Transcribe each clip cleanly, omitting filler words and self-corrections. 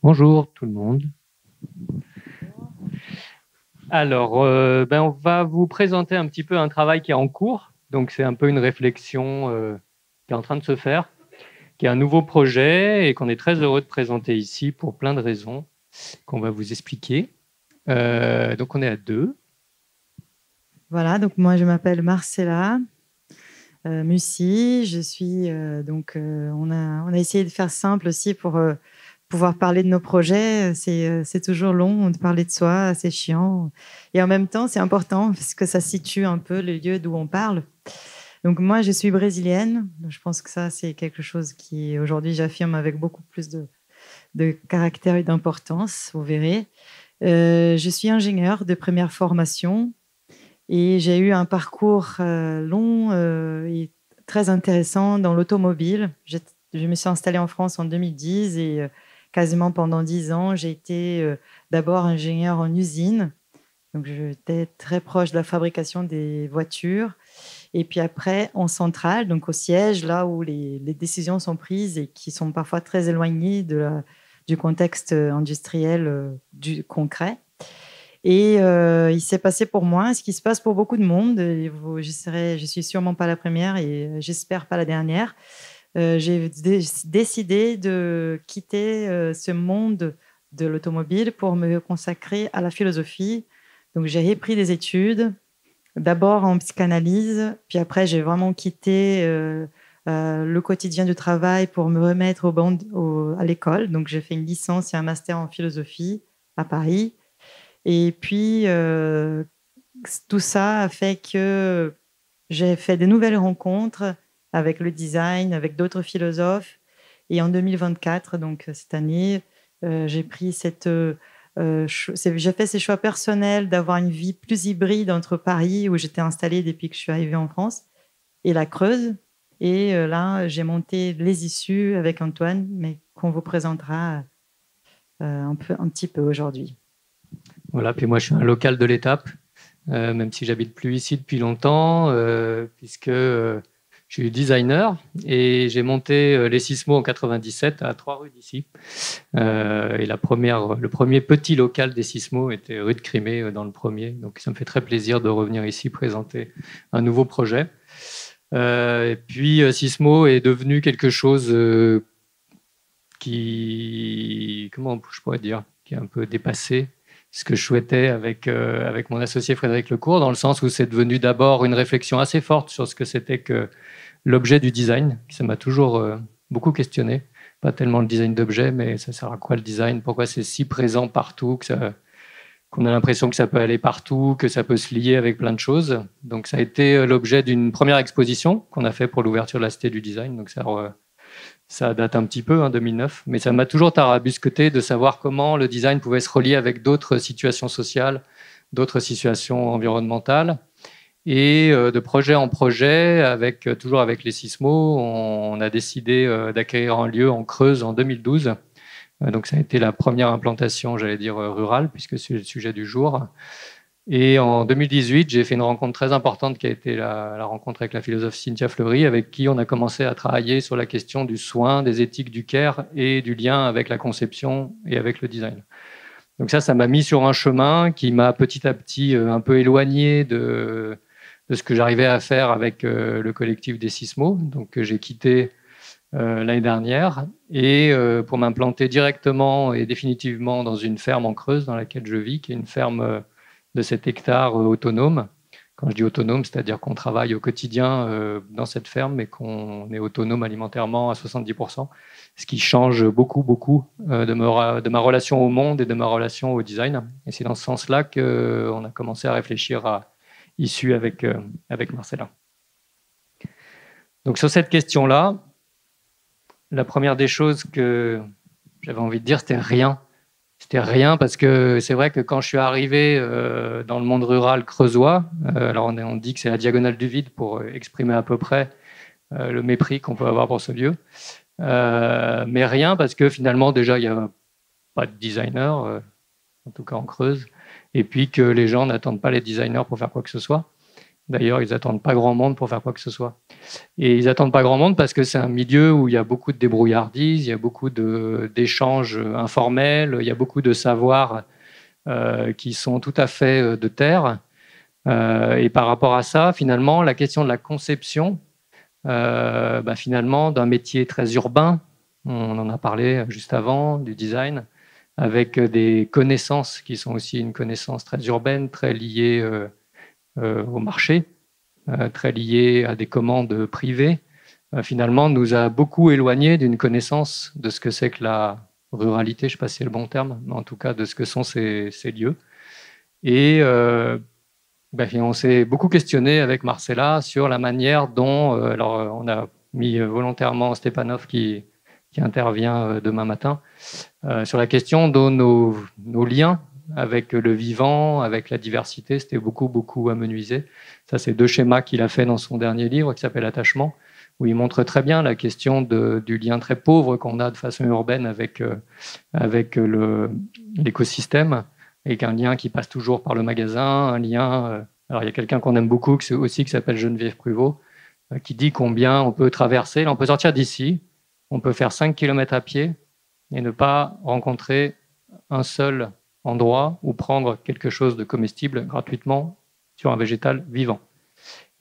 Bonjour tout le monde. Alors, on va vous présenter un petit peu un travail qui est en cours. Donc, c'est un peu une réflexion qui est en train de se faire, qui est un nouveau projet et qu'on est très heureux de présenter ici pour plein de raisons qu'on va vous expliquer. Donc, on est à deux. Voilà, donc moi je m'appelle Marcella Mussy. Je suis on a essayé de faire simple aussi pour pouvoir parler de nos projets. C'est toujours long de parler de soi, c'est chiant. Et en même temps, c'est important parce que ça situe un peu le lieu d'où on parle. Donc moi, je suis brésilienne. Je pense que ça, c'est quelque chose qui aujourd'hui j'affirme avec beaucoup plus de caractère et d'importance. Vous verrez. Je suis ingénieure de première formation. Et j'ai eu un parcours long et très intéressant dans l'automobile. Je me suis installée en France en 2010 et quasiment pendant 10 ans, j'ai été d'abord ingénieure en usine. Donc, j'étais très proche de la fabrication des voitures. Et puis après, en centrale, donc au siège, là où les décisions sont prises et qui sont parfois très éloignées du contexte industriel du concret. Et il s'est passé pour moi ce qui se passe pour beaucoup de monde. Je suis sûrement pas la première et j'espère pas la dernière. J'ai décidé de quitter ce monde de l'automobile pour me consacrer à la philosophie. Donc j'ai repris des études, d'abord en psychanalyse, puis après j'ai vraiment quitté le quotidien du travail pour me remettre à l'école. Donc j'ai fait une licence et un master en philosophie à Paris. Et puis, tout ça a fait que j'ai fait de nouvelles rencontres avec le design, avec d'autres philosophes. Et en 2024, donc cette année, j'ai pris j'ai fait ces choix personnels d'avoir une vie plus hybride entre Paris, où j'étais installée depuis que je suis arrivée en France, et la Creuse. Et là, j'ai monté Les Issues avec Antoine, mais qu'on vous présentera un petit peu aujourd'hui. Voilà, puis moi, je suis un local de l'étape, même si j'habite plus ici depuis longtemps, puisque je suis designer et j'ai monté les Sismos en 97 à 3 rues d'ici. Et le premier petit local des Sismos était rue de Crimée dans le premier. Donc ça me fait très plaisir de revenir ici présenter un nouveau projet. Et puis Sismo est devenu quelque chose comment je pourrais dire, qui est un peu dépassé ce que je souhaitais avec mon associé Frédéric Lecourt, dans le sens où c'est devenu d'abord une réflexion assez forte sur ce que c'était que l'objet du design, qui ça m'a toujours beaucoup questionné. Pas tellement le design d'objet, mais ça sert à quoi le design? Pourquoi c'est si présent partout, qu'on a l'impression que ça peut aller partout, que ça peut se lier avec plein de choses. Donc ça a été l'objet d'une première exposition qu'on a fait pour l'ouverture de la Cité du Design. Donc ça date un petit peu, 2009, mais ça m'a toujours tarabusqueté de savoir comment le design pouvait se relier avec d'autres situations sociales, d'autres situations environnementales. Et de projet en projet, toujours avec les Sismos, on a décidé d'acquérir un lieu en Creuse en 2012. Donc ça a été la première implantation, j'allais dire, rurale, puisque c'est le sujet du jour. Et en 2018, j'ai fait une rencontre très importante qui a été la rencontre avec la philosophe Cynthia Fleury, avec qui on a commencé à travailler sur la question du soin, des éthiques du care et du lien avec la conception et avec le design. Donc ça m'a mis sur un chemin qui m'a petit à petit un peu éloigné de ce que j'arrivais à faire avec le collectif des Sismos, donc que j'ai quitté l'année dernière, et pour m'implanter directement et définitivement dans une ferme en Creuse dans laquelle je vis, qui est une ferme de 7 hectares autonome. Quand je dis autonome, c'est-à-dire qu'on travaille au quotidien dans cette ferme, mais qu'on est autonome alimentairement à 70%, ce qui change beaucoup, beaucoup de ma relation au monde et de ma relation au design. Et c'est dans ce sens-là qu'on a commencé à réfléchir à Issu avec Marcella. Donc sur cette question-là, la première des choses que j'avais envie de dire, c'était rien. C'était rien parce que c'est vrai que quand je suis arrivé dans le monde rural creusois, alors on dit que c'est la diagonale du vide pour exprimer à peu près le mépris qu'on peut avoir pour ce lieu, mais rien parce que finalement déjà il n'y a pas de designer, en tout cas en Creuse, et puis que les gens n'attendent pas les designers pour faire quoi que ce soit. D'ailleurs, ils n'attendent pas grand monde pour faire quoi que ce soit. Et ils n'attendent pas grand monde parce que c'est un milieu où il y a beaucoup de débrouillardise, il y a beaucoup d'échanges informels, il y a beaucoup de savoirs qui sont tout à fait de terre. Et par rapport à ça, finalement, la question de la conception, finalement, d'un métier très urbain, on en a parlé juste avant, du design, avec des connaissances qui sont aussi une connaissance très urbaine, très liée au marché, très liée à des commandes privées, finalement, nous a beaucoup éloignés d'une connaissance de ce que c'est que la ruralité, je ne sais pas si c'est le bon terme, mais en tout cas de ce que sont ces lieux. Et on s'est beaucoup questionné avec Marcella sur la manière dont, alors on a mis volontairement Stepanov qui intervient demain matin, sur la question de nos liens avec le vivant, avec la diversité, c'était beaucoup amenuisé. Ça, c'est 2 schémas qu'il a fait dans son dernier livre qui s'appelle Attachement, où il montre très bien la question du lien très pauvre qu'on a de façon urbaine avec l'écosystème, avec un lien qui passe toujours par le magasin, un lien... alors, il y a quelqu'un qu'on aime beaucoup aussi qui s'appelle Geneviève Pruvot, qui dit combien on peut traverser. Là, on peut sortir d'ici, on peut faire 5 km à pied et ne pas rencontrer un seul endroit ou prendre quelque chose de comestible gratuitement sur un végétal vivant.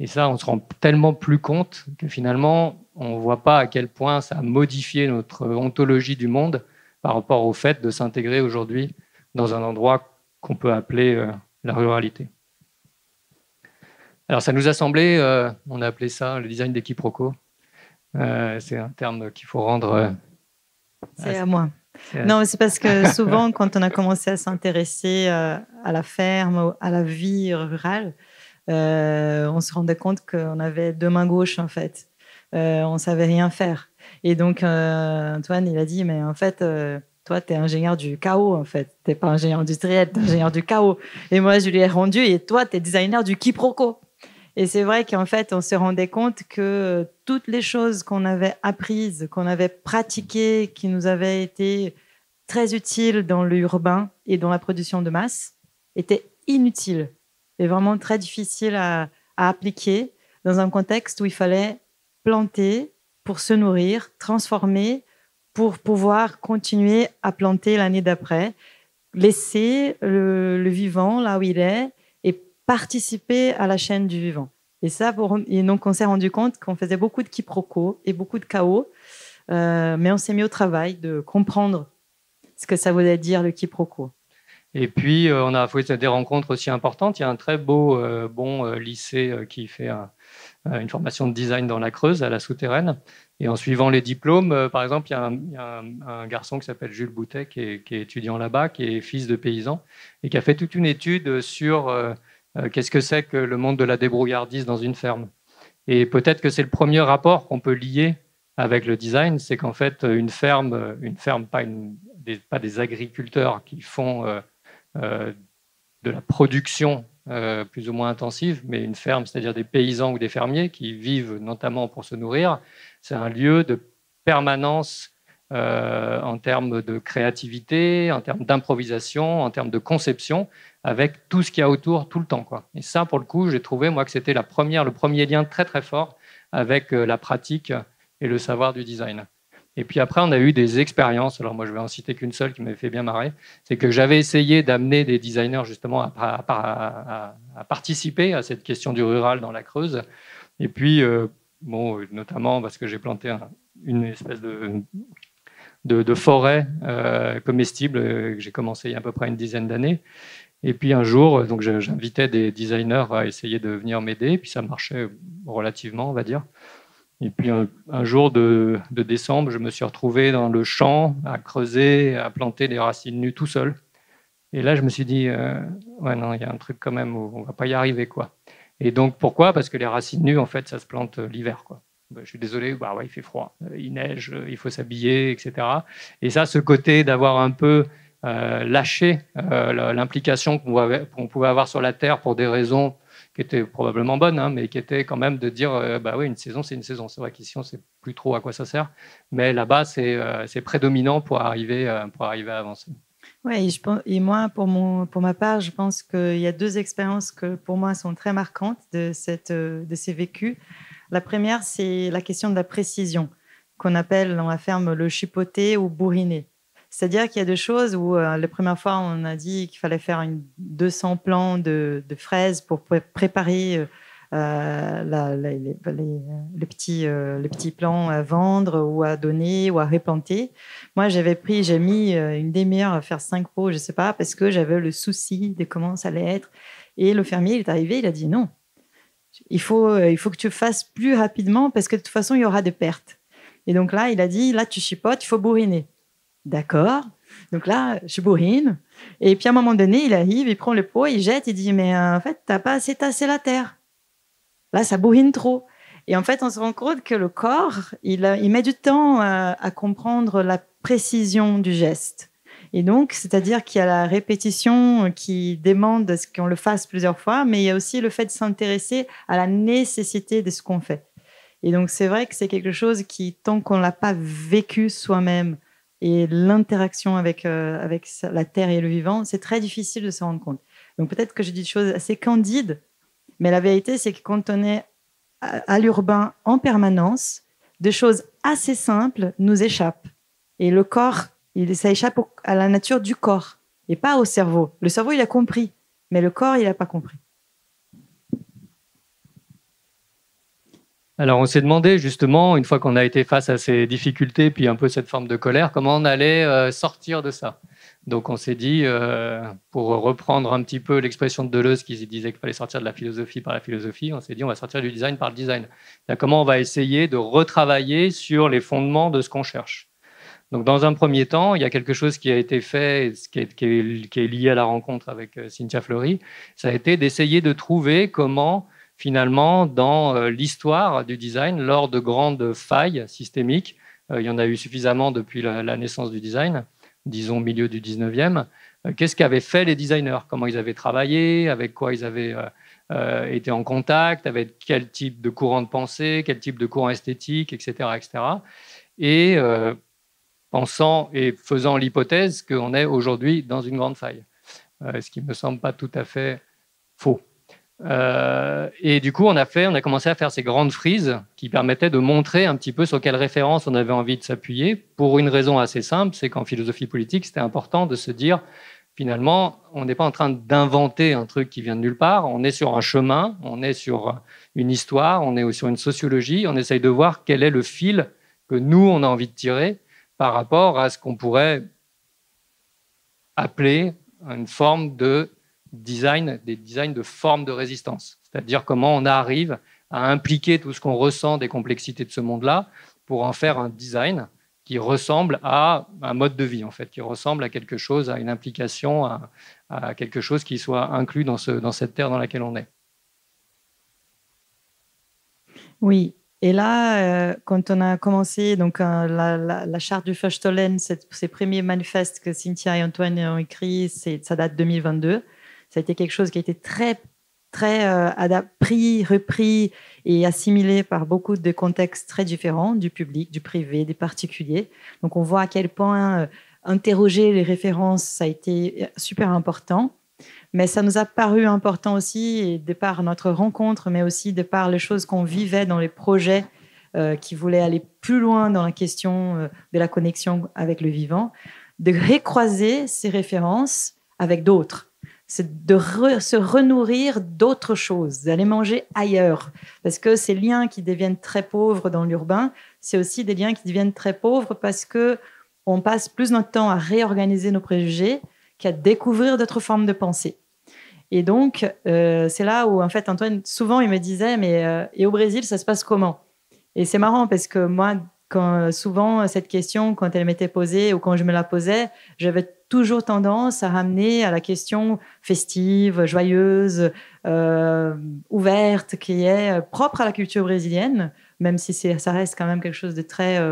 Et ça, on se rend tellement plus compte que finalement, on ne voit pas à quel point ça a modifié notre ontologie du monde par rapport au fait de s'intégrer aujourd'hui dans un endroit qu'on peut appeler la ruralité. Alors, ça nous a semblé, on a appelé ça le design des quiproquos. C'est un terme qu'il faut rendre... c'est à moi. Non, c'est parce que souvent, quand on a commencé à s'intéresser à la ferme, à la vie rurale, on se rendait compte qu'on avait 2 mains gauches, en fait. On ne savait rien faire. Et donc, Antoine, il a dit, mais en fait, toi, tu es ingénieur du chaos, en fait. Tu n'es pas ingénieur industriel, tu es ingénieur du chaos. Et moi, je lui ai rendu, et toi, tu es designer du quiproquo. Et c'est vrai qu'en fait, on se rendait compte que toutes les choses qu'on avait apprises, qu'on avait pratiquées, qui nous avaient été très utiles dans l'urbain et dans la production de masse, étaient inutiles et vraiment très difficiles à appliquer dans un contexte où il fallait planter pour se nourrir, transformer pour pouvoir continuer à planter l'année d'après, laisser le vivant là où il est et participer à la chaîne du vivant. Et donc, on s'est rendu compte qu'on faisait beaucoup de quiproquos et beaucoup de chaos, mais on s'est mis au travail de comprendre ce que ça voulait dire le quiproquo. Et puis, on a fait des rencontres aussi importantes. Il y a un très beau, bon lycée qui fait une formation de design dans la Creuse, à la Souterraine. Et en suivant les diplômes, par exemple, il y a un garçon qui s'appelle Jules Boutet, qui est étudiant là-bas, qui est fils de paysan, et qui a fait toute une étude sur qu'est-ce que c'est que le monde de la débrouillardise dans une ferme. Et peut-être que c'est le premier rapport qu'on peut lier avec le design, c'est qu'en fait, une ferme pas des agriculteurs qui font de la production plus ou moins intensive, mais une ferme, c'est-à-dire des paysans ou des fermiers qui vivent notamment pour se nourrir, c'est un lieu de permanence en termes de créativité, en termes d'improvisation, en termes de conception, avec tout ce qu'il y a autour tout le temps, quoi. Et ça, pour le coup, j'ai trouvé, moi, que c'était le premier lien très, très fort avec la pratique et le savoir du design. Et puis après, on a eu des expériences. Alors moi, je vais en citer qu'une seule qui m'avait fait bien marrer. C'est que j'avais essayé d'amener des designers justement à participer à cette question du rural dans la Creuse. Et puis, notamment parce que j'ai planté une espèce de forêt comestible que j'ai commencé il y a à peu près une dizaine d'années. Et puis un jour, donc j'invitais des designers à essayer de venir m'aider. Puis ça marchait relativement, on va dire. Et puis un jour de décembre, je me suis retrouvé dans le champ à creuser, à planter des racines nues tout seul. Et là, je me suis dit, ouais, non, il y a un truc quand même où on ne va pas y arriver, quoi. Et donc, pourquoi ? Parce que les racines nues, en fait, ça se plante l'hiver, quoi. Je suis désolé, ouais, il fait froid, il neige, il faut s'habiller, etc. Et ça, ce côté d'avoir un peu lâché l'implication qu'on pouvait avoir sur la Terre pour des raisons qui était probablement bonne, mais qui était quand même de dire, oui, une saison, c'est une saison. C'est vrai qu'ici, on ne sait plus trop à quoi ça sert, mais là-bas, c'est prédominant pour arriver à avancer. Ouais, et moi, pour ma part, je pense qu'il y a deux expériences que pour moi sont très marquantes de ces vécus. La première, c'est la question de la précision, qu'on appelle dans la ferme le chipoter ou bourriner. C'est-à-dire qu'il y a des choses où la première fois, on a dit qu'il fallait faire 200 plants de fraises pour préparer les petits plants à vendre ou à donner ou à replanter. Moi, j'ai mis une demi-heure à faire 5 pots, je ne sais pas, parce que j'avais le souci de comment ça allait être. Et le fermier, il est arrivé, il a dit non, il faut que tu fasses plus rapidement parce que de toute façon, il y aura des pertes. Et donc là, il a dit, là, tu chipotes, il faut bourriner. D'accord. Donc là, je bourrine. Et puis à un moment donné, il arrive, il prend le pot, il jette, il dit, mais en fait, tu n'as pas assez tassé la terre. Là, ça bourrine trop. Et en fait, on se rend compte que le corps, il met du temps à comprendre la précision du geste. Et donc, c'est-à-dire qu'il y a la répétition qui demande qu'on le fasse plusieurs fois, mais il y a aussi le fait de s'intéresser à la nécessité de ce qu'on fait. Et donc, c'est vrai que c'est quelque chose qui, tant qu'on ne l'a pas vécu soi-même, et l'interaction avec la terre et le vivant, c'est très difficile de se rendre compte. Donc, peut-être que j'ai dit des choses assez candides, mais la vérité, c'est que quand on est à l'urbain en permanence, des choses assez simples nous échappent. Et le corps, ça échappe à la nature du corps et pas au cerveau. Le cerveau, il a compris, mais le corps, il n'a pas compris. Alors, on s'est demandé justement, une fois qu'on a été face à ces difficultés, puis un peu cette forme de colère, comment on allait sortir de ça. Donc, on s'est dit, pour reprendre un petit peu l'expression de Deleuze qui disait qu'il fallait sortir de la philosophie par la philosophie, on s'est dit, on va sortir du design par le design. Comment on va essayer de retravailler sur les fondements de ce qu'on cherche. Donc, dans un premier temps, il y a quelque chose qui a été fait, qui est lié à la rencontre avec Cynthia Fleury, ça a été d'essayer de trouver comment finalement, dans l'histoire du design, lors de grandes failles systémiques, il y en a eu suffisamment depuis la naissance du design, disons milieu du 19e, qu'est-ce qu'avaient fait les designers? Comment ils avaient travaillé? Avec quoi ils avaient été en contact? Avec quel type de courant de pensée? Quel type de courant esthétique? Etc. etc. Et pensant et faisant l'hypothèse qu'on est aujourd'hui dans une grande faille. Ce qui ne me semble pas tout à fait faux. Et du coup, on a commencé à faire ces grandes frises qui permettaient de montrer un petit peu sur quelles références on avait envie de s'appuyer, pour une raison assez simple, c'est qu'en philosophie politique, c'était important de se dire, finalement, on n'est pas en train d'inventer un truc qui vient de nulle part, on est sur un chemin, on est sur une histoire, on est sur une sociologie, on essaye de voir quel est le fil que nous, on a envie de tirer par rapport à ce qu'on pourrait appeler une forme de design, des designs de forme de résistance. C'est-à-dire comment on arrive à impliquer tout ce qu'on ressent des complexités de ce monde-là pour en faire un design qui ressemble à un mode de vie, en fait, qui ressemble à quelque chose, à une implication, à quelque chose qui soit inclus dans cette terre dans laquelle on est. Oui. Et là, quand on a commencé donc, la charte du Feuchtollen, ces premiers manifestes que Cynthia et Antoine ont écrits, ça date de 2022. Ça a été quelque chose qui a été très, très pris, repris et assimilé par beaucoup de contextes très différents, du public, du privé, des particuliers. Donc, on voit à quel point interroger les références, ça a été super important. Mais ça nous a paru important aussi, de par notre rencontre, mais aussi de par les choses qu'on vivait dans les projets qui voulaient aller plus loin dans la question de la connexion avec le vivant, de recroiser ces références avec d'autres. C'est de se renourrir d'autres choses, d'aller manger ailleurs. Parce que ces liens qui deviennent très pauvres dans l'urbain, c'est aussi des liens qui deviennent très pauvres parce qu'on passe plus notre temps à réorganiser nos préjugés qu'à découvrir d'autres formes de pensée. Et donc, c'est là où, en fait, Antoine, souvent, il me disait, mais et au Brésil, ça se passe comment? Et c'est marrant parce que moi, souvent, cette question, quand elle m'était posée ou quand je me la posais, j'avais toujours tendance à ramener à la question festive, joyeuse, ouverte, qui est propre à la culture brésilienne, même si ça reste quand même quelque chose de très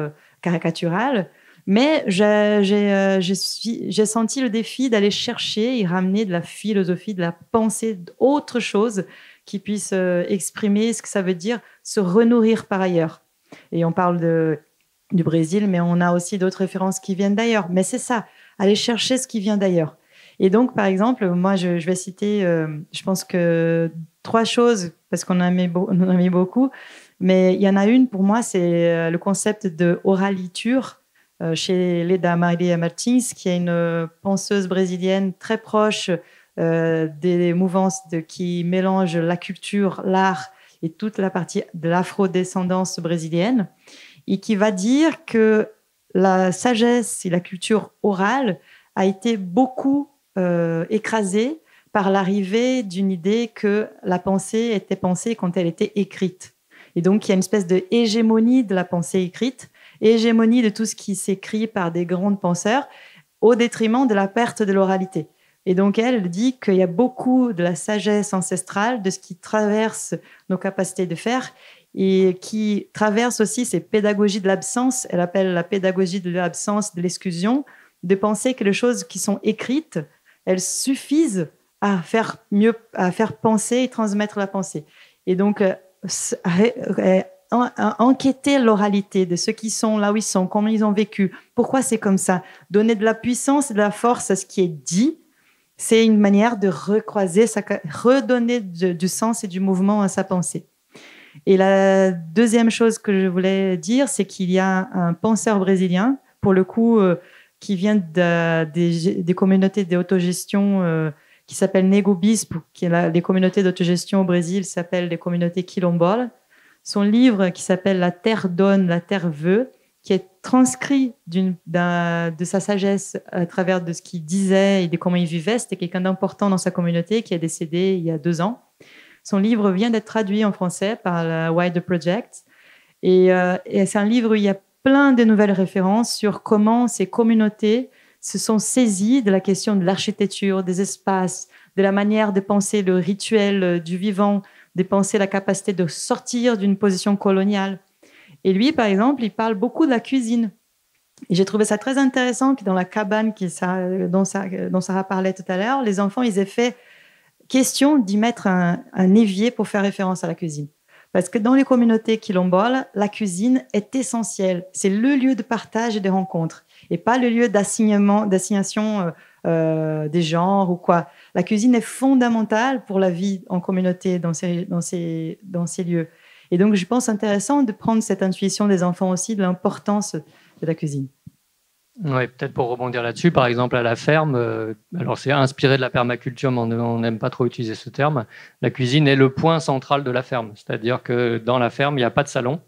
caricatural. Mais j'ai senti le défi d'aller chercher et ramener de la philosophie, de la pensée, d'autres choses qui puissent exprimer ce que ça veut dire se renourrir par ailleurs. Et on parle du Brésil, mais on a aussi d'autres références qui viennent d'ailleurs. Mais c'est ça. aller chercher ce qui vient d'ailleurs. Et donc, par exemple, moi, je vais citer, je pense que 3 choses, parce qu'on on en a mis beaucoup, mais il y en a une, pour moi, c'est le concept de oraliture chez Leda Maria Martins, qui est une penseuse brésilienne très proche des mouvances qui mélangent la culture, l'art et toute la partie de l'afrodescendance brésilienne, et qui va dire que la sagesse et la culture orale a été beaucoup écrasée par l'arrivée d'une idée que la pensée était pensée quand elle était écrite. Et donc, il y a une espèce de hégémonie de la pensée écrite, hégémonie de tout ce qui s'écrit par des grands penseurs, au détriment de la perte de l'oralité. Et donc, elle dit qu'il y a beaucoup de la sagesse ancestrale, de ce qui traverse nos capacités de faire et qui traverse aussi ces pédagogies de l'absence. Elle appelle la pédagogie de l'absence, de l'exclusion, de penser que les choses qui sont écrites, elles suffisent à faire mieux, à faire penser et transmettre la pensée. Et donc, enquêter l'oralité de ceux qui sont là où ils sont, comment ils ont vécu, pourquoi c'est comme ça, donner de la puissance et de la force à ce qui est dit, c'est une manière de recroiser, redonner du sens et du mouvement à sa pensée. Et la deuxième chose que je voulais dire, c'est qu'il y a un penseur brésilien, pour le coup, qui vient des communautés d'autogestion qui s'appelle Nego Bispo, les communautés d'autogestion au Brésil s'appellent les communautés quilombolas. Son livre qui s'appelle La Terre donne, la Terre veut, qui est transcrit de sa sagesse à travers de ce qu'il disait et de comment il vivait. C'était quelqu'un d'important dans sa communauté qui est décédé il y a 2 ans. Son livre vient d'être traduit en français par la Wider Project. Et c'est un livre où il y a plein de nouvelles références sur comment ces communautés se sont saisies de la question de l'architecture, des espaces, de la manière de penser le rituel du vivant, de penser la capacité de sortir d'une position coloniale. Et lui, par exemple, il parle beaucoup de la cuisine. Et j'ai trouvé ça très intéressant que dans la cabane dont Sarah parlait tout à l'heure, les enfants, ils aient fait question d'y mettre un évier pour faire référence à la cuisine. Parce que dans les communautés quilombolas, la cuisine est essentielle. C'est le lieu de partage et de rencontre, et pas le lieu d'assignation des genres ou quoi. La cuisine est fondamentale pour la vie en communauté dans ces lieux. Et donc, je pense intéressant de prendre cette intuition des enfants aussi de l'importance de la cuisine. Oui, peut-être pour rebondir là-dessus, par exemple à la ferme, alors c'est inspiré de la permaculture, mais on n'aime pas trop utiliser ce terme. La cuisine est le point central de la ferme, c'est-à-dire que dans la ferme, il n'y a pas de salon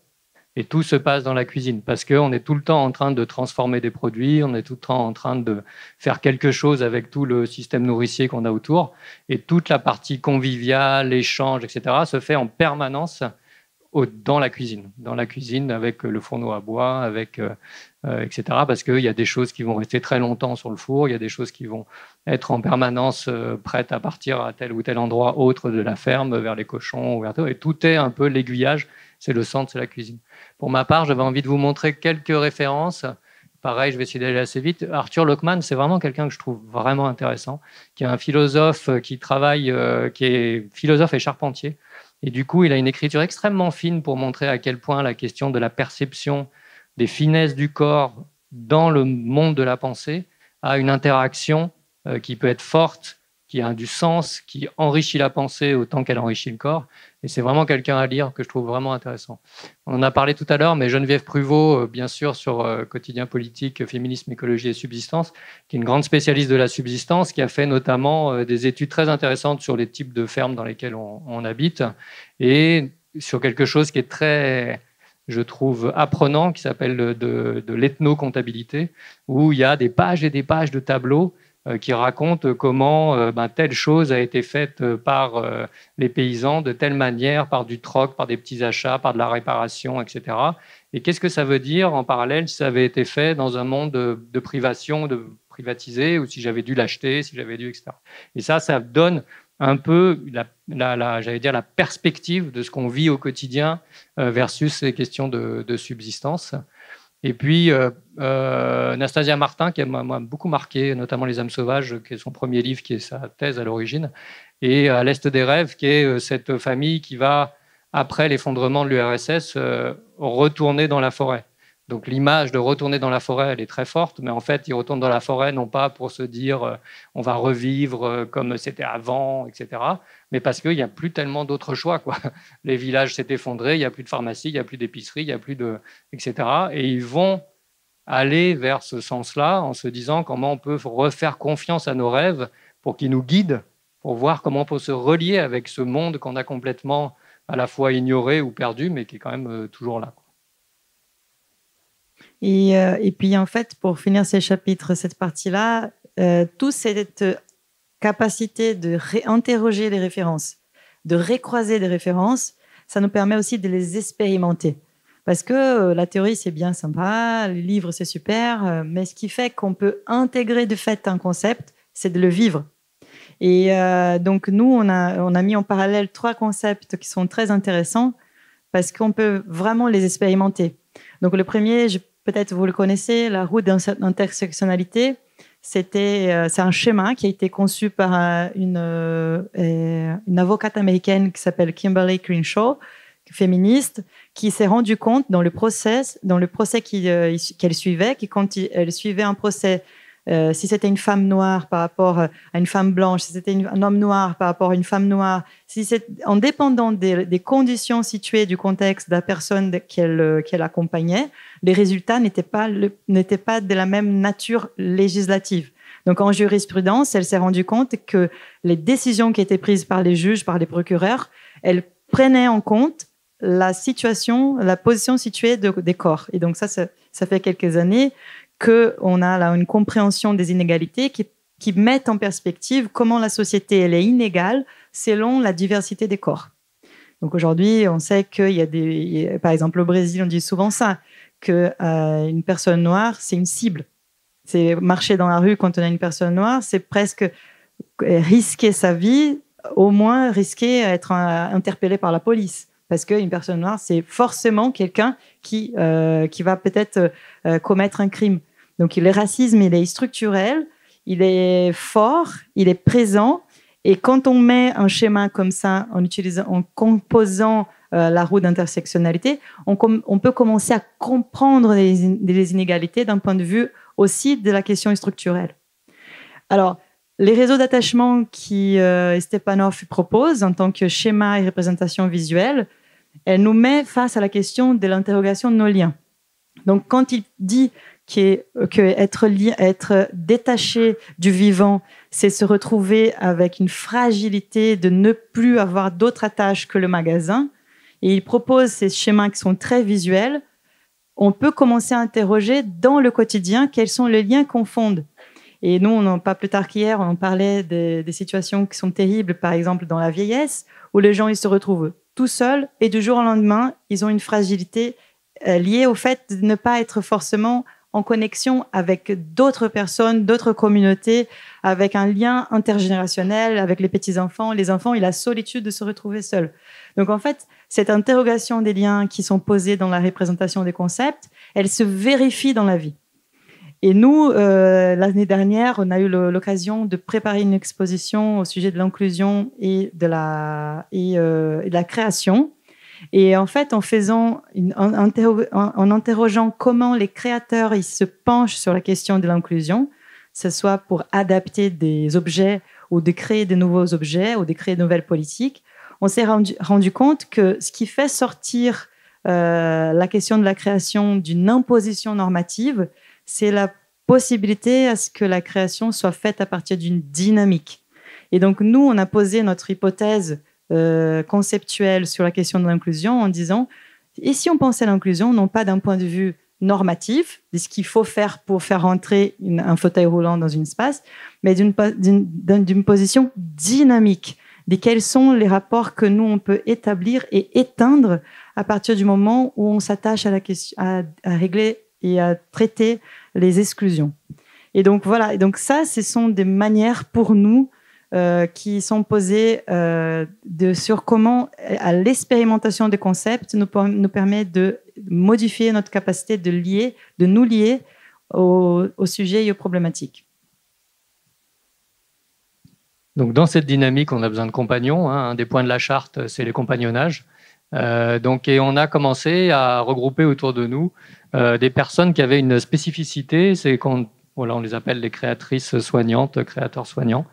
et tout se passe dans la cuisine parce qu'on est tout le temps en train de transformer des produits, on est tout le temps en train de faire quelque chose avec tout le système nourricier qu'on a autour et toute la partie conviviale, échange, etc. se fait en permanence dans la cuisine avec le fourneau à bois, etc. Parce qu'il y a des choses qui vont rester très longtemps sur le four, il y a des choses qui vont être en permanence prêtes à partir à tel ou tel endroit autre de la ferme, vers les cochons, et tout est un peu l'aiguillage, c'est le centre, c'est la cuisine. Pour ma part, j'avais envie de vous montrer quelques références. Pareil, je vais essayer d'aller assez vite. Arthur Lockman, c'est vraiment quelqu'un que je trouve vraiment intéressant, qui est un philosophe qui est philosophe et charpentier. Et du coup, il a une écriture extrêmement fine pour montrer à quel point la question de la perception des finesses du corps dans le monde de la pensée a une interaction qui peut être forte, qui a du sens, qui enrichit la pensée autant qu'elle enrichit le corps. Et c'est vraiment quelqu'un à lire que je trouve vraiment intéressant. On en a parlé tout à l'heure, mais Geneviève Pruvot, bien sûr, sur Quotidien politique, féminisme, écologie et subsistance, qui est une grande spécialiste de la subsistance, qui a fait notamment des études très intéressantes sur les types de fermes dans lesquelles on habite, et sur quelque chose qui est très, je trouve, apprenant, qui s'appelle de l'ethnocomptabilité, où il y a des pages et des pages de tableaux qui raconte comment telle chose a été faite par les paysans de telle manière, par du troc, par des petits achats, par de la réparation, etc. Et qu'est-ce que ça veut dire en parallèle si ça avait été fait dans un monde de privation, de privatisé, ou si j'avais dû l'acheter, si j'avais dû, etc. Et ça donne un peu j'allais dire la perspective de ce qu'on vit au quotidien versus ces questions de subsistance. Et puis, Nastasia Martin, qui m'a beaucoup marqué, notamment Les âmes sauvages, qui est son premier livre, qui est sa thèse à l'origine, et À l'Est des rêves, qui est cette famille qui va, après l'effondrement de l'URSS, retourner dans la forêt. Donc l'image de retourner dans la forêt, elle est très forte, mais en fait, ils retournent dans la forêt non pas pour se dire on va revivre comme c'était avant, etc., mais parce qu'il n'y a plus tellement d'autres choix, quoi. Les villages s'est effondré, il n'y a plus de pharmacie, il n'y a plus d'épicerie, il n'y a plus de... etc. Et ils vont aller vers ce sens-là en se disant comment on peut refaire confiance à nos rêves pour qu'ils nous guident, pour voir comment on peut se relier avec ce monde qu'on a complètement à la fois ignoré ou perdu, mais qui est quand même toujours là. Et puis, en fait, pour finir ces chapitres, cette partie-là, toute cette capacité de réinterroger les références, de recroiser des références, ça nous permet aussi de les expérimenter. Parce que la théorie, c'est bien sympa, les livres, c'est super, mais ce qui fait qu'on peut intégrer de fait un concept, c'est de le vivre. Et donc, nous, on a mis en parallèle 3 concepts qui sont très intéressants parce qu'on peut vraiment les expérimenter. Donc, le premier, peut-être vous le connaissez, la roue d'intersectionnalité. C'est un schéma qui a été conçu par une avocate américaine qui s'appelle Kimberly Crenshaw, féministe, qui s'est rendue compte dans le procès qu'elle suivait, quand elle suivait un procès, si c'était une femme noire par rapport à une femme blanche, si c'était un homme noir par rapport à une femme noire, en dépendant des conditions situées du contexte de la personne qu'elle accompagnait, les résultats n'étaient pas de la même nature législative. Donc, en jurisprudence, elle s'est rendue compte que les décisions qui étaient prises par les juges, par les procureurs, elles prenaient en compte la position située des corps. Et donc, ça fait quelques années qu'on a là une compréhension des inégalités qui mettent en perspective comment la société elle est inégale selon la diversité des corps. Donc aujourd'hui, on sait qu'il y a par exemple au Brésil, on dit souvent ça, qu'une personne noire, c'est une cible. C'est marcher dans la rue quand on a une personne noire, c'est presque risquer sa vie, au moins risquer d'être interpellé par la police. Parce qu'une personne noire, c'est forcément quelqu'un qui va peut-être commettre un crime. Donc, le racisme, il est structurel, il est fort, il est présent. Et quand on met un schéma comme ça, en composant la roue d'intersectionnalité, on peut commencer à comprendre les inégalités d'un point de vue aussi de la question structurelle. Alors, les réseaux d'attachement qui Stepanov propose en tant que schéma et représentation visuelle, elle nous met face à la question de l'interrogation de nos liens. Donc, quand il dit qu'être détaché du vivant, c'est se retrouver avec une fragilité de ne plus avoir d'autres attaches que le magasin, et il propose ces schémas qui sont très visuels, on peut commencer à interroger dans le quotidien quels sont les liens qu'on fonde. Et nous, pas plus tard qu'hier, on parlait des situations qui sont terribles, par exemple dans la vieillesse, où les gens ils se retrouvent tout seuls et du jour au lendemain, ils ont une fragilité liée au fait de ne pas être forcément en connexion avec d'autres personnes, d'autres communautés, avec un lien intergénérationnel, avec les petits-enfants, les enfants et la solitude de se retrouver seuls. Donc en fait, cette interrogation des liens qui sont posés dans la représentation des concepts, elle se vérifie dans la vie. Et nous, l'année dernière, on a eu l'occasion de préparer une exposition au sujet de l'inclusion et de la création. Et en fait, en interrogeant comment les créateurs ils se penchent sur la question de l'inclusion, que ce soit pour adapter des objets ou de créer de nouveaux objets ou de créer de nouvelles politiques, on s'est rendu compte que ce qui fait sortir la question de la création d'une imposition normative, c'est la possibilité à ce que la création soit faite à partir d'une dynamique. Et donc, nous, on a posé notre hypothèse conceptuelle sur la question de l'inclusion en disant, et si on pensait à l'inclusion, non pas d'un point de vue normatif, de ce qu'il faut faire pour faire rentrer un fauteuil roulant dans un espace, mais d'une position dynamique, de quels sont les rapports que nous, on peut établir et éteindre à partir du moment où on s'attache à la question, à régler et à traiter les exclusions. Et donc, voilà. Et donc, ça, ce sont des manières pour nous qui sont posées sur comment, à l'expérimentation des concepts, nous permet de modifier notre capacité de nous lier au sujet et aux problématiques. Donc, dans cette dynamique, on a besoin de compagnons. Un des points de la charte, c'est les compagnonnages. Et on a commencé à regrouper autour de nous des personnes qui avaient une spécificité, c'est voilà, on les appelle les créatrices soignantes, créateurs soignants,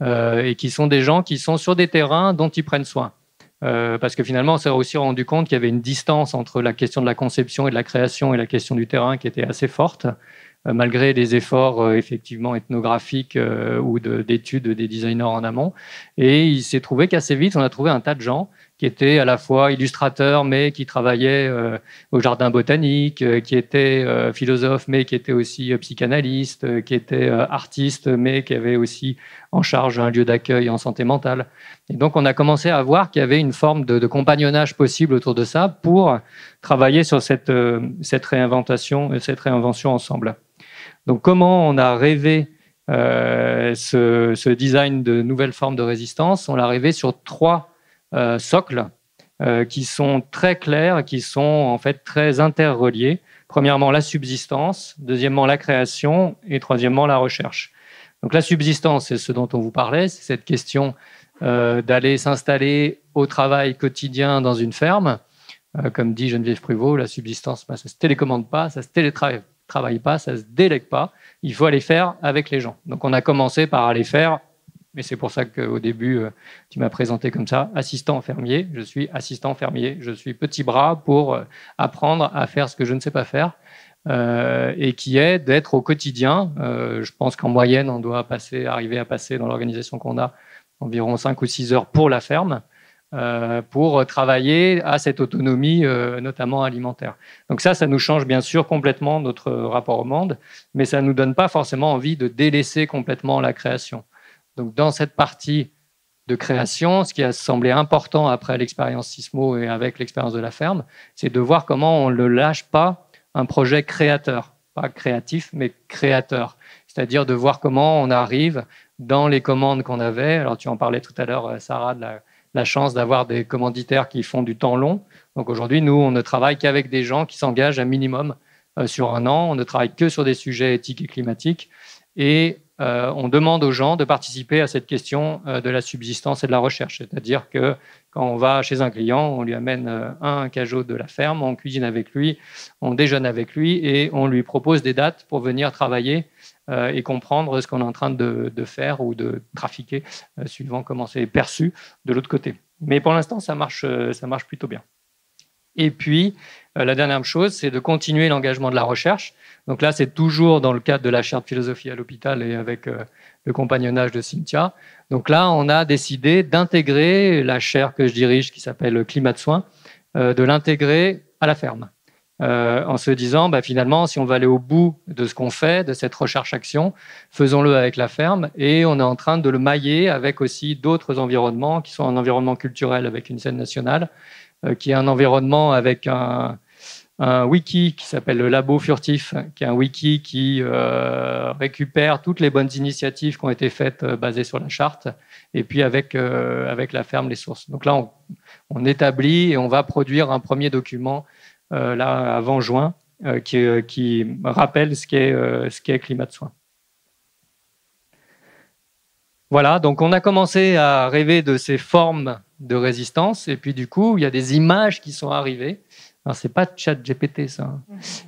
et qui sont des gens qui sont sur des terrains dont ils prennent soin. Parce que finalement, on s'est aussi rendu compte qu'il y avait une distance entre la question de la conception et de la création et la question du terrain qui était assez forte, malgré les efforts effectivement ethnographiques ou d'études des designers en amont. Et il s'est trouvé qu'assez vite, on a trouvé un tas de gens qui étaient à la fois illustrateurs, mais qui travaillaient au jardin botanique, qui étaient philosophes, mais qui étaient aussi psychanalystes, qui étaient artistes, mais qui avaient aussi en charge un lieu d'accueil en santé mentale. Et donc, on a commencé à voir qu'il y avait une forme de compagnonnage possible autour de ça pour travailler sur cette réinvention ensemble. Donc, comment on a rêvé ce design de nouvelles formes de résistance? On l'a rêvé sur 3 socles qui sont très clairs, qui sont en fait très interreliés. Premièrement, la subsistance, deuxièmement, la création et troisièmement, la recherche. Donc la subsistance, c'est ce dont on vous parlait, c'est cette question d'aller s'installer au travail quotidien dans une ferme. Comme dit Geneviève Pruvot, la subsistance, ça ne se télécommande pas, ça ne se télétravaille pas, ça ne se délègue pas. Il faut aller faire avec les gens. Donc on a commencé par aller faire, mais c'est pour ça qu'au début, tu m'as présenté comme ça, assistant fermier. Je suis assistant fermier, je suis petit bras pour apprendre à faire ce que je ne sais pas faire. Et qui est d'être au quotidien. Je pense qu'en moyenne, on doit arriver à passer dans l'organisation qu'on a environ 5 ou 6 heures pour la ferme, pour travailler à cette autonomie, notamment alimentaire. Donc ça nous change bien sûr complètement notre rapport au monde, mais ça ne nous donne pas forcément envie de délaisser complètement la création. Donc dans cette partie de création, ce qui a semblé important après l'expérience Sismo et avec l'expérience de la ferme, c'est de voir comment on ne lâche pas un projet créateur, pas créatif, mais créateur. C'est-à-dire de voir comment on arrive dans les commandes qu'on avait. Alors, tu en parlais tout à l'heure, Sarah, de la chance d'avoir des commanditaires qui font du temps long. Donc, aujourd'hui, nous, on ne travaille qu'avec des gens qui s'engagent un minimum sur 1 an. On ne travaille que sur des sujets éthiques et climatiques. Et on demande aux gens de participer à cette question de la subsistance et de la recherche. C'est-à-dire que quand on va chez un client, on lui amène un cajot de la ferme, on cuisine avec lui, on déjeune avec lui et on lui propose des dates pour venir travailler et comprendre ce qu'on est en train de faire ou de trafiquer, suivant comment c'est perçu de l'autre côté. Mais pour l'instant, ça marche plutôt bien. Et puis, la dernière chose, c'est de continuer l'engagement de la recherche. Donc là, c'est toujours dans le cadre de la chaire de philosophie à l'hôpital et avec le compagnonnage de Cynthia. Donc là, on a décidé d'intégrer la chaire que je dirige, qui s'appelle Climat de soins, de l'intégrer à la ferme. En se disant, finalement, si on veut aller au bout de ce qu'on fait, de cette recherche-action, faisons-le avec la ferme. Et on est en train de le mailler avec aussi d'autres environnements, qui sont un environnement culturel avec une scène nationale, qui est un environnement avec un wiki qui s'appelle le Labo Furtif, qui est un wiki qui récupère toutes les bonnes initiatives qui ont été faites basées sur la charte, et puis avec la ferme, les sources. Donc là, on établit et on va produire un premier document là avant juin qui rappelle ce qu'est Climat de soins. Voilà, donc on a commencé à rêver de ces formes de résistance, et puis du coup, il y a des images qui sont arrivées. Alors, c'est pas ChatGPT, ça.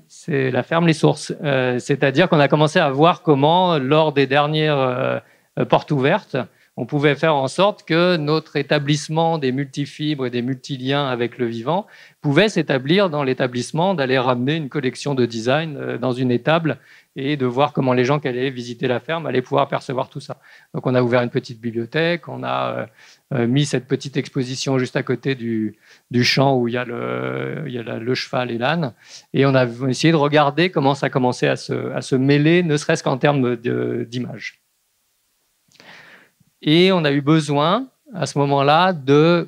C'est la ferme, les sources. C'est-à-dire qu'on a commencé à voir comment, lors des dernières portes ouvertes, on pouvait faire en sorte que notre établissement des multifibres et des multiliens avec le vivant pouvait s'établir dans l'établissement, d'aller ramener une collection de design dans une étable et de voir comment les gens qui allaient visiter la ferme allaient pouvoir percevoir tout ça. Donc on a ouvert une petite bibliothèque, on a mis cette petite exposition juste à côté du champ où il y a le cheval et l'âne, et on a essayé de regarder comment ça commençait à se mêler, ne serait-ce qu'en termes d'images. Et on a eu besoin, à ce moment-là, de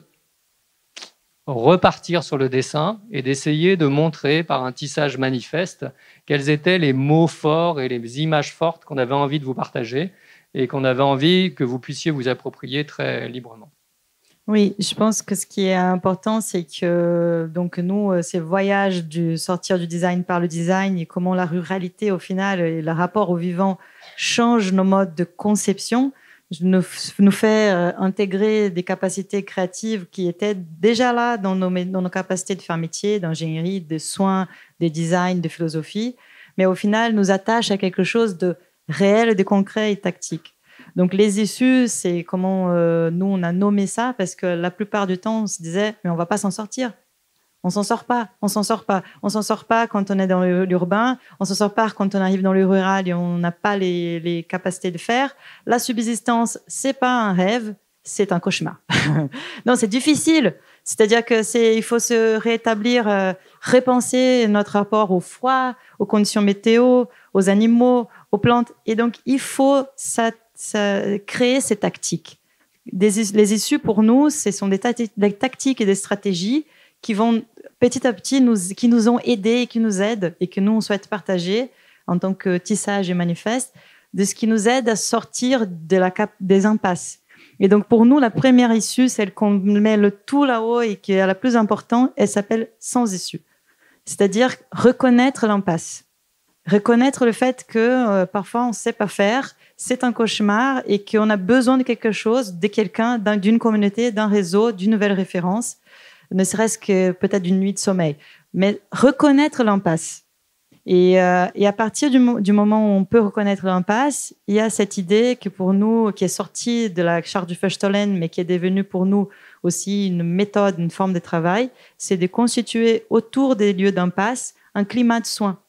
repartir sur le dessin et d'essayer de montrer par un tissage manifeste quels étaient les mots forts et les images fortes qu'on avait envie de vous partager et qu'on avait envie que vous puissiez vous approprier très librement. Oui, je pense que ce qui est important, c'est que donc nous, ces voyages du sortir du design par le design et comment la ruralité, au final, et le rapport au vivant change nos modes de conception. nous fait intégrer des capacités créatives qui étaient déjà là dans nos capacités de faire métier, d'ingénierie, de soins, de design, de philosophie, mais au final nous attache à quelque chose de réel, de concret et tactique. Donc les issues, c'est comment nous on a nommé ça, parce que la plupart du temps on se disait mais on va pas s'en sortir. On s'en sort pas, on s'en sort pas. On s'en sort pas quand on est dans l'urbain, on s'en sort pas quand on arrive dans le rural et on n'a pas les capacités de faire. La subsistance, c'est pas un rêve, c'est un cauchemar. Non, c'est difficile. C'est-à-dire il faut se rétablir, repenser notre rapport au froid, aux conditions météo, aux animaux, aux plantes. Et donc, il faut créer ces tactiques. Les issues, pour nous, ce sont des tactiques et des stratégies qui vont petit à petit qui nous ont aidés et qui nous aident et que nous, on souhaite partager en tant que tissage et manifeste, de ce qui nous aide à sortir des impasses. Et donc, pour nous, la première issue, celle qu'on met le tout là-haut et qui est la plus importante, elle s'appelle sans issue. C'est-à-dire reconnaître l'impasse. Reconnaître le fait que parfois, on ne sait pas faire, c'est un cauchemar et qu'on a besoin de quelque chose, de quelqu'un, d'une communauté, d'un réseau, d'une nouvelle référence, ne serait-ce que peut-être d'une nuit de sommeil. Mais reconnaître l'impasse. Et à partir du moment où on peut reconnaître l'impasse, il y a cette idée que pour nous, qui est sortie de la charte du Feuchtollen, mais qui est devenue pour nous aussi une méthode, une forme de travail, c'est de constituer autour des lieux d'impasse un climat de soins.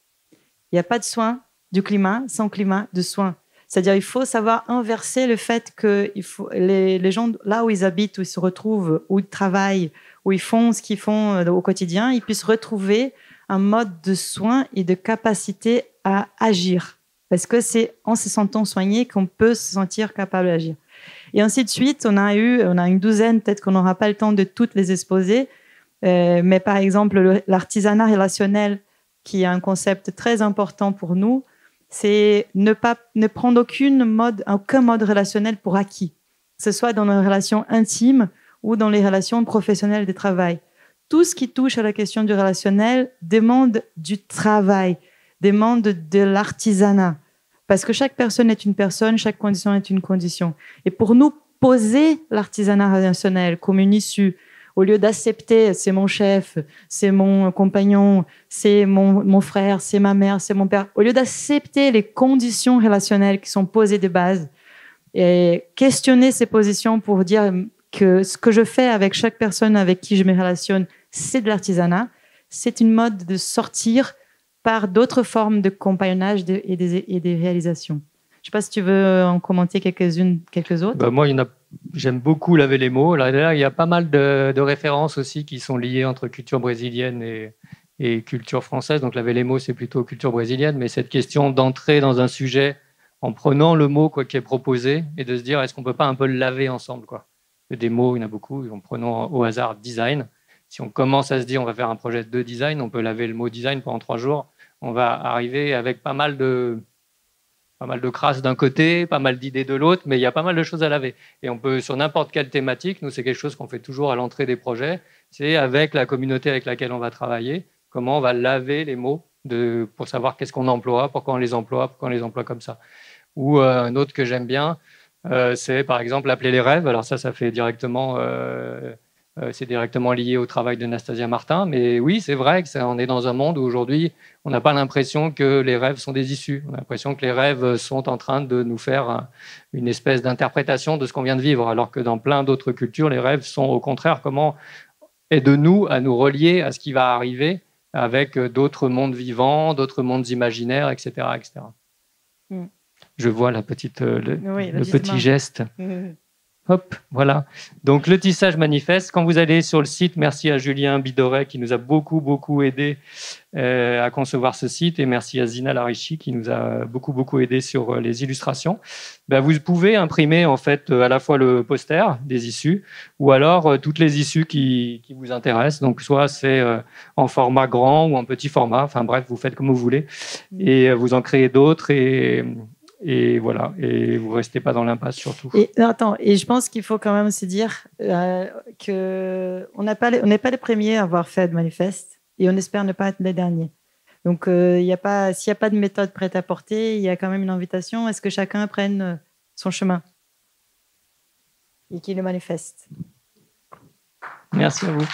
Il n'y a pas de soins du climat sans climat de soins. C'est-à-dire il faut savoir inverser le fait que les gens, là où ils habitent, où ils se retrouvent, où ils travaillent, où ils font ce qu'ils font au quotidien, ils puissent retrouver un mode de soin et de capacité à agir. Parce que c'est en se sentant soigné qu'on peut se sentir capable d'agir. Et ainsi de suite, on a une douzaine, peut-être qu'on n'aura pas le temps de toutes les exposer, mais par exemple, l'artisanat relationnel, qui est un concept très important pour nous, c'est ne prendre aucun mode relationnel pour acquis, que ce soit dans nos relations intimes ou dans les relations professionnelles de travail. Tout ce qui touche à la question du relationnel demande du travail, demande de l'artisanat. Parce que chaque personne est une personne, chaque condition est une condition. Et pour nous, poser l'artisanat relationnel comme une issue, au lieu d'accepter c'est mon chef, c'est mon compagnon, c'est mon frère, c'est ma mère, c'est mon père, au lieu d'accepter les conditions relationnelles qui sont posées de base et questionner ces positions pour dire que ce que je fais avec chaque personne avec qui je me relationne, c'est de l'artisanat. C'est une mode de sortir par d'autres formes de compagnonnage et des réalisations. Je ne sais pas si tu veux en commenter quelques autres. Moi, j'aime beaucoup laver les mots. Là, il y a pas mal de références aussi qui sont liées entre culture brésilienne et culture française. Donc, laver les mots, c'est plutôt culture brésilienne. Mais cette question d'entrer dans un sujet en prenant le mot qui est proposé et de se dire, est-ce qu'on ne peut pas un peu le laver ensemble, quoi. Des mots, il y en a beaucoup. En prenant au hasard design. Si on commence à se dire on va faire un projet de design, on peut laver le mot design pendant 3 jours. On va arriver avec pas mal de crasse d'un côté, pas mal d'idées de l'autre, mais il y a pas mal de choses à laver. Et on peut, sur n'importe quelle thématique, nous c'est quelque chose qu'on fait toujours à l'entrée des projets, c'est avec la communauté avec laquelle on va travailler, comment on va laver les mots pour savoir qu'est-ce qu'on emploie, pourquoi on les emploie comme ça. Ou un autre que j'aime bien, c'est par exemple appeler les rêves. Alors ça fait directement, c'est directement lié au travail de Nastasia Martin. Mais oui, c'est vrai qu'on est dans un monde où aujourd'hui, on n'a pas l'impression que les rêves sont des issues. On a l'impression que les rêves sont en train de nous faire une espèce d'interprétation de ce qu'on vient de vivre. Alors que dans plein d'autres cultures, les rêves sont au contraire comment aide-nous à nous relier à ce qui va arriver avec d'autres mondes vivants, d'autres mondes imaginaires, etc. etc. Mm. Je vois le petit geste. Hop, voilà. Donc, le tissage manifeste. Quand vous allez sur le site, merci à Julien Bidoret qui nous a beaucoup aidé à concevoir ce site, et merci à Zina Larichi qui nous a beaucoup aidé sur les illustrations. Vous pouvez imprimer en fait à la fois le poster des issues ou alors toutes les issues qui vous intéressent. Donc, soit c'est en format grand ou en petit format. Enfin bref, vous faites comme vous voulez et vous en créez d'autres et voilà, et vous ne restez pas dans l'impasse surtout. Et je pense qu'il faut quand même se dire qu'on n'est pas les premiers à avoir fait de manifeste et on espère ne pas être les derniers. Donc, s'il n'y a pas de méthode prête à porter, il y a quand même une invitation à ce que chacun prenne son chemin. et qui le manifeste. Merci à vous.